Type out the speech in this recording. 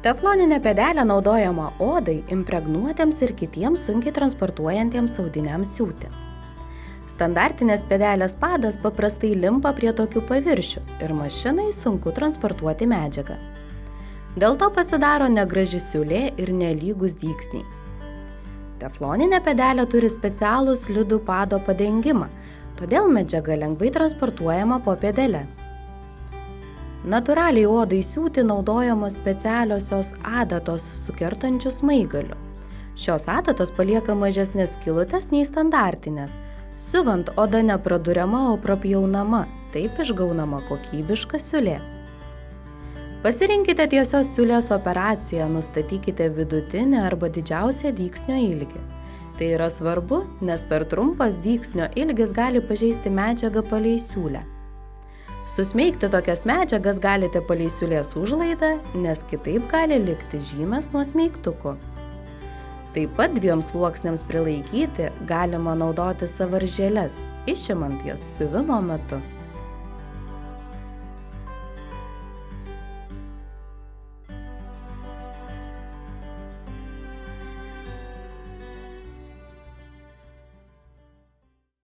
Tefloninė pėdelė naudojama odai, impregnuotiems ir kitiems sunkiai transportuojantiems audiniams siūti. Standartinės pėdelės padas paprastai limpa prie tokių paviršių ir mašinai sunku transportuoti medžiagą. Dėl to pasidaro negraži siūlė ir nelygus dygsniai. Tefloninė pėdelė turi specialų slidų pado padengimą, todėl medžiaga lengvai transportuojama po pėdele. Natūraliai odai siūti naudojamos specialiosios adatos su kertančiu smaigaliu. Šios adatos palieka mažesnės skylutes nei standartinės. Siuvant oda nepraduriama, o prapjaunama, taip išgaunama kokybiška siūlė. Pasirinkite tiesios siūlės operaciją, nustatykite vidutinį arba didžiausią dygsnio ilgį. Tai yra svarbu, nes per trumpas dygsnio ilgis gali pažeisti medžiagą palei siūlę. Susmeigti tokias medžiagas galite palei siūlės užlaidą, nes kitaip gali likti žymės nuo smeigtukų. Taip pat 2 sluoksniams prilaikyti galima naudoti sąvaržėles, išimant jas siuvimo metu.